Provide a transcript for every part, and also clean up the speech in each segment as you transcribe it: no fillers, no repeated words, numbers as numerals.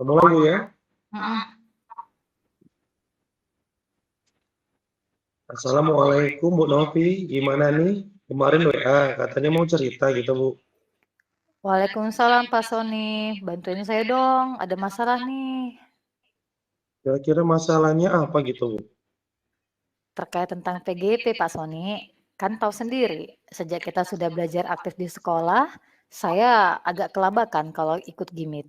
Mulai Bu ya. Mm-mm. Assalamualaikum Bu Novi, gimana nih? Kemarin WA katanya mau cerita gitu Bu. Waalaikumsalam Pak Sony, bantuin saya dong, ada masalah nih Kira-kira masalahnya apa gitu Bu? terkait tentang PGP Pak Sony. Kan tahu sendiri, sejak kita sudah belajar aktif di sekolah, saya agak kelabakan kalau ikut gimit.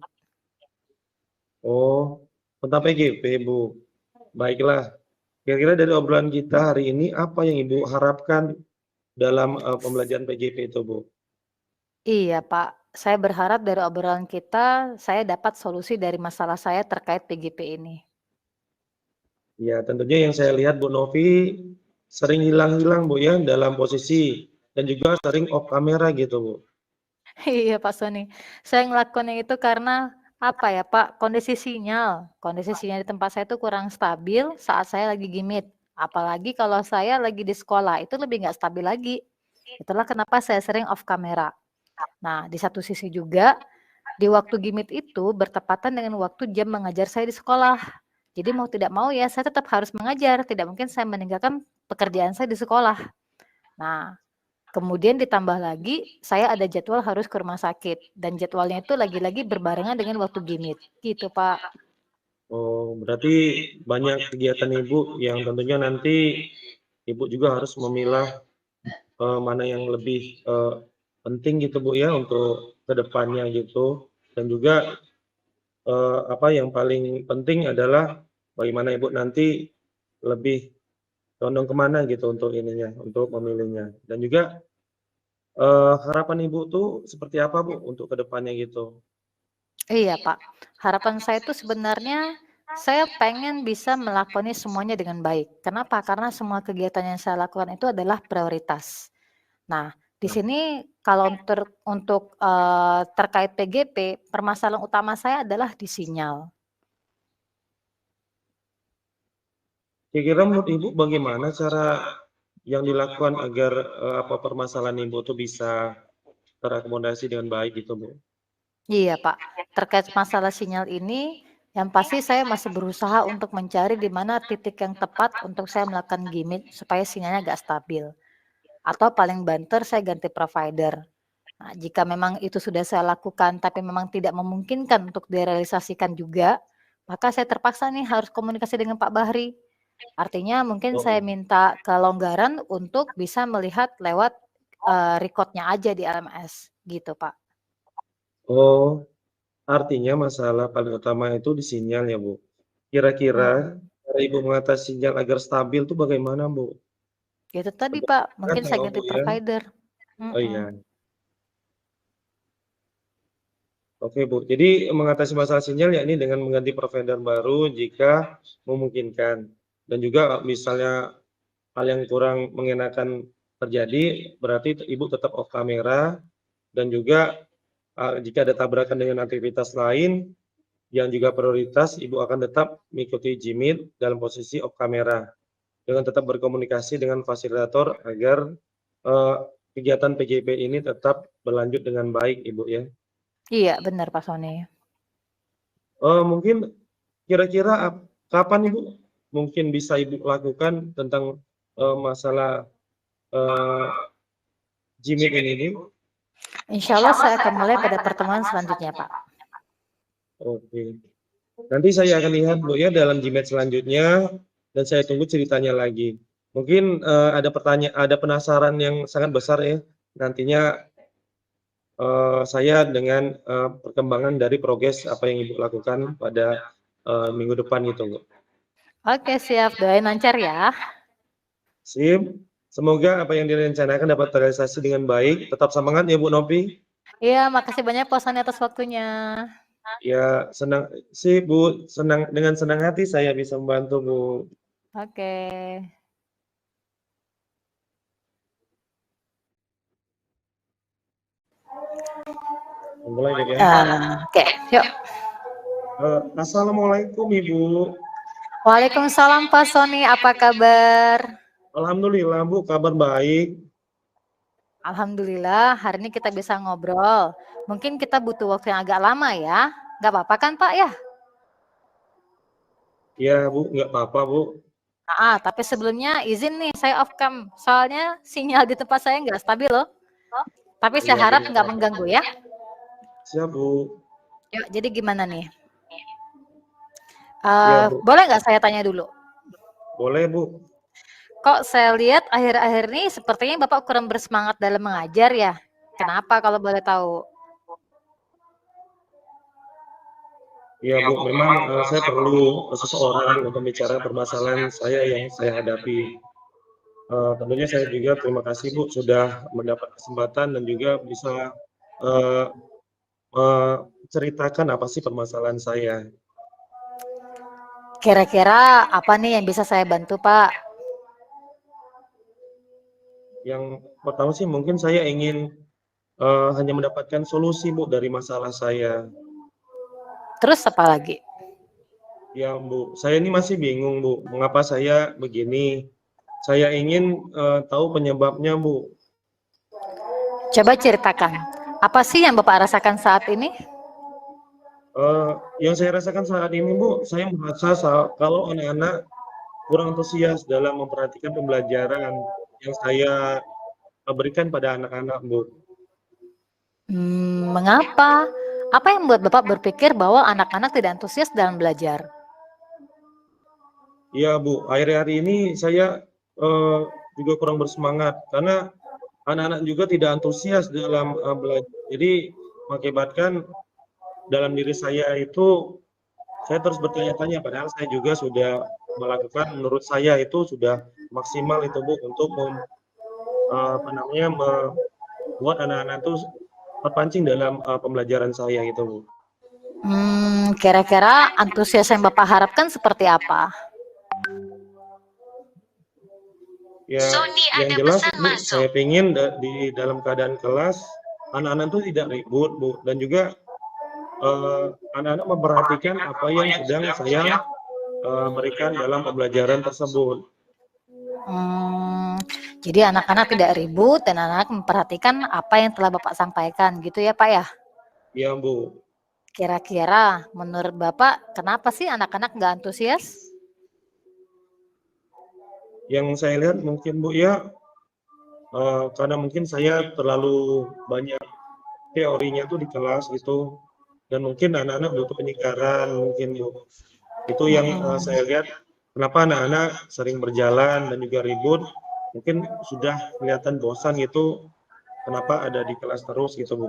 Oh, tentang PGP Bu. Baiklah, kira-kira dari obrolan kita hari ini apa yang Ibu harapkan dalam pembelajaran PGP itu Bu? Iya Pak, saya berharap dari obrolan kita, saya dapat solusi dari masalah saya terkait PGP ini. Ya tentunya yang saya lihat Bu Novi sering hilang-hilang Bu ya dalam posisi dan juga sering off kamera gitu Bu. Iya Pak Sony, saya ngelakuinnya itu karena apa ya Pak, kondisi sinyal di tempat saya itu kurang stabil saat saya lagi gimit. Apalagi kalau saya lagi di sekolah, itu lebih nggak stabil lagi. Itulah kenapa saya sering off kamera. Nah, di satu sisi juga, di waktu gimit itu bertepatan dengan waktu jam mengajar saya di sekolah. Jadi mau tidak mau ya, saya tetap harus mengajar. Tidak mungkin saya meninggalkan pekerjaan saya di sekolah. Nah, kemudian ditambah lagi, saya ada jadwal harus ke rumah sakit. Dan jadwalnya itu lagi-lagi berbarengan dengan waktu gimit. Gitu, Pak. Oh, berarti banyak kegiatan Ibu yang tentunya nanti Ibu juga harus memilah mana yang lebih penting gitu Bu ya untuk kedepannya gitu. Dan juga apa yang paling penting adalah bagaimana Ibu nanti lebih condong kemana gitu untuk ininya, untuk memilihnya. Dan juga harapan Ibu tuh seperti apa Bu untuk kedepannya gitu? Iya, Pak. Harapan saya itu sebenarnya saya pengen bisa melakukan semuanya dengan baik. Kenapa? Karena semua kegiatan yang saya lakukan itu adalah prioritas. Nah, di Nah, sini kalau untuk terkait PGP, permasalahan utama saya adalah di sinyal. kira-kira menurut Ibu bagaimana cara yang dilakukan agar apa permasalahan Ibu tuh bisa terakomodasi dengan baik gitu Bu? Iya, Pak. Terkait masalah sinyal ini, yang pasti saya masih berusaha untuk mencari di mana titik yang tepat untuk saya melakukan gimmick supaya sinyalnya agak stabil. Atau paling banter saya ganti provider. Nah, jika memang itu sudah saya lakukan tapi memang tidak memungkinkan untuk direalisasikan juga, maka saya terpaksa nih harus komunikasi dengan Pak Bahri. Artinya mungkin saya Oh, minta kelonggaran untuk bisa melihat lewat record-nya aja di LMS gitu, Pak. oh, artinya masalah paling utama itu di sinyal ya Bu. Kira-kira Mm. cara Ibu mengatasi sinyal agar stabil tuh bagaimana Bu? Itu tadi, Pak, Kebanyakan mungkin saya tahu ganti Bu ya. provider. Oh Mm-mm. iya. Oke Bu, jadi mengatasi masalah sinyal yakni dengan mengganti provider baru jika memungkinkan. Dan juga misalnya hal yang kurang mengenakan terjadi, berarti Ibu tetap off kamera dan juga jika ada tabrakan dengan aktivitas lain yang juga prioritas, Ibu akan tetap mengikuti Jimit dalam posisi off kamera dengan tetap berkomunikasi dengan fasilitator agar eh, kegiatan PJP ini tetap berlanjut dengan baik, Ibu ya. Iya, benar Pak Sony. Mungkin kira-kira kapan Ibu mungkin bisa Ibu lakukan tentang masalah eh, Jimit ini? Insya Allah saya akan mulai pada pertemuan selanjutnya, Pak. Oke. Nanti saya akan lihat Bu ya dalam Gmail selanjutnya dan saya tunggu ceritanya lagi. Mungkin ada pertanyaan, ada penasaran yang sangat besar ya. Nantinya saya dengan perkembangan dari progres apa yang Ibu lakukan pada minggu depan gitu Bu. Oke, siap. Doain lancar ya. Sip. Semoga apa yang direncanakan dapat terrealisasi dengan baik. Tetap semangat ya Bu Novi. Iya, makasih banyak Pak Sony atas waktunya. Ya senang sih Bu, senang dengan senang hati saya bisa membantu Bu. Oke. Mulai deh ya. Oke, yuk. Assalamualaikum Ibu. Waalaikumsalam Pak Sony, apa kabar? Alhamdulillah Bu, kabar baik. Alhamdulillah, hari ini kita bisa ngobrol. Mungkin kita butuh waktu yang agak lama ya. Nggak apa-apa kan Pak ya? Iya Bu, nggak apa-apa Bu. Tapi sebelumnya izin nih saya off cam, soalnya sinyal di tempat saya nggak stabil loh. Tapi saya Iya harap benar. nggak mengganggu ya. Siap Bu. Yuk, jadi gimana nih? Iya Bu, Boleh nggak saya tanya dulu? boleh Bu. Kok saya lihat akhir-akhir ini sepertinya Bapak kurang bersemangat dalam mengajar ya? Kenapa kalau boleh tahu? Iya Bu, memang saya perlu seseorang untuk bicara permasalahan saya yang saya hadapi. Tentunya saya juga terima kasih Bu sudah mendapat kesempatan dan juga bisa eh, menceritakan apa sih permasalahan saya. Kira-kira apa nih yang bisa saya bantu, Pak? Yang pertama sih mungkin saya ingin hanya mendapatkan solusi Bu dari masalah saya. Terus apa lagi? Ya Bu, saya ini masih bingung Bu, mengapa saya begini. Saya ingin tahu penyebabnya Bu. Coba ceritakan. Apa sih yang Bapak rasakan saat ini? Yang saya rasakan saat ini Bu, saya merasa kalau anak-anak kurang antusias dalam memperhatikan pembelajaran yang saya berikan pada anak-anak Bu. Mengapa? Apa yang membuat Bapak berpikir bahwa anak-anak tidak antusias dalam belajar? Iya Bu, akhir-akhir ini saya eh, juga kurang bersemangat karena anak-anak juga tidak antusias dalam belajar. Jadi mengakibatkan dalam diri saya itu saya terus bertanya-tanya padahal saya juga sudah melakukan menurut saya itu sudah maksimal itu Bu untuk apa namanya membuat anak-anak itu terpancing dalam pembelajaran saya gitu Bu. Kira-kira antusias yang Bapak harapkan seperti apa? Ya, yang jelas Bu, saya ingin di dalam keadaan kelas anak-anak itu tidak ribut Bu dan juga anak-anak memperhatikan apa yang sedang saya berikan dalam pembelajaran tersebut. Jadi anak-anak tidak ribut dan anak-anak memperhatikan apa yang telah Bapak sampaikan gitu ya Pak ya? Iya Bu, Kira-kira menurut Bapak kenapa sih anak-anak nggak antusias? yang saya lihat mungkin Bu ya karena mungkin saya terlalu banyak teorinya tuh di kelas gitu dan mungkin anak-anak butuh penyegaran mungkin Bu. Itu yang saya lihat kenapa anak-anak sering berjalan dan juga ribut mungkin sudah kelihatan bosan gitu kenapa ada di kelas terus gitu Bu.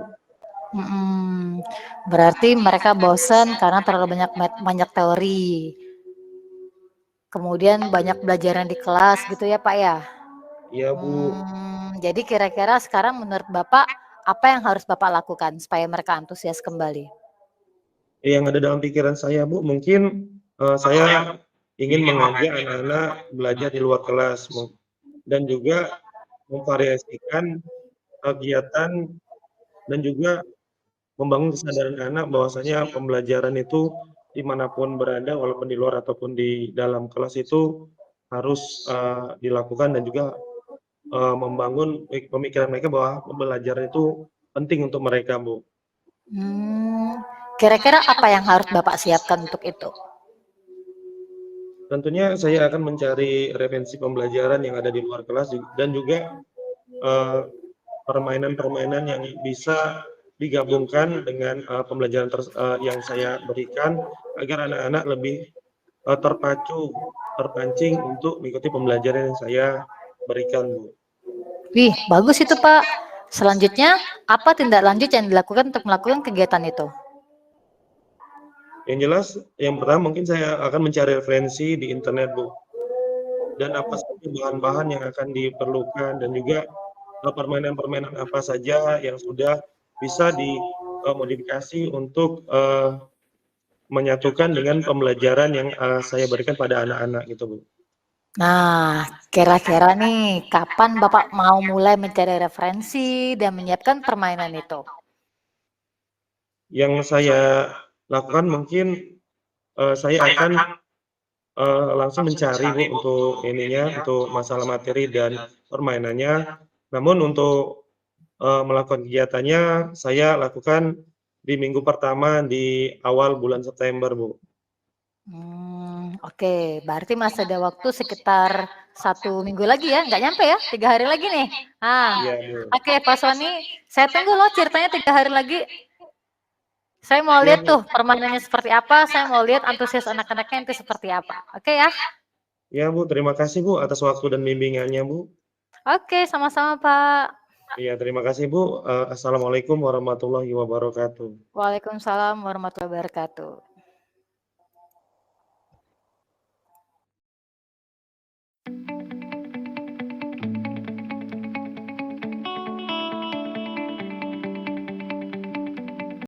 Berarti mereka bosan karena terlalu banyak teori. Kemudian banyak belajaran di kelas gitu ya Pak ya? Iya Bu, Jadi kira-kira sekarang menurut Bapak apa yang harus Bapak lakukan supaya mereka antusias kembali? yang ada dalam pikiran saya Bu mungkin saya ingin mengajak anak-anak belajar di luar kelas dan juga memvariasikan kegiatan dan juga membangun kesadaran anak bahwasanya pembelajaran itu dimanapun berada walaupun di luar ataupun di dalam kelas itu harus dilakukan dan juga membangun pemikiran mereka bahwa pembelajaran itu penting untuk mereka Bu. Kira-kira apa yang harus Bapak siapkan untuk itu? Tentunya saya akan mencari referensi pembelajaran yang ada di luar kelas dan juga permainan-permainan yang bisa digabungkan dengan pembelajaran yang saya berikan agar anak-anak lebih terpancing untuk mengikuti pembelajaran yang saya berikan, Bu. Wih, bagus itu Pak. Selanjutnya, apa tindak lanjut yang dilakukan untuk melakukan kegiatan itu? Yang jelas, yang pertama mungkin saya akan mencari referensi di internet, Bu. Dan apa saja bahan-bahan yang akan diperlukan dan juga permainan-permainan apa saja yang sudah bisa dimodifikasi untuk menyatukan dengan pembelajaran yang saya berikan pada anak-anak gitu Bu. Nah, kira-kira nih, kapan Bapak mau mulai mencari referensi dan menyiapkan permainan itu? Yang saya lakukan mungkin saya akan langsung mencari Bu untuk untuk masalah materi dan permainannya. Namun untuk melakukan kegiatannya saya lakukan di minggu pertama di awal bulan September Bu. Oke, berarti masih ada waktu sekitar 1 minggu lagi ya? Nggak nyampe ya? 3 hari lagi nih. Iya, Bu. Oke, Pak Sony, saya tunggu loh ceritanya 3 hari lagi. Saya mau Iya, lihat Bu. tuh permainannya seperti apa, saya mau lihat antusias anak-anaknya nanti seperti apa. Oke ya? Ya, Bu. Terima kasih, Bu, atas waktu dan bimbingannya, Bu. Oke, sama-sama Pak. Iya, terima kasih, Bu. Assalamualaikum warahmatullahi wabarakatuh. Waalaikumsalam warahmatullahi wabarakatuh.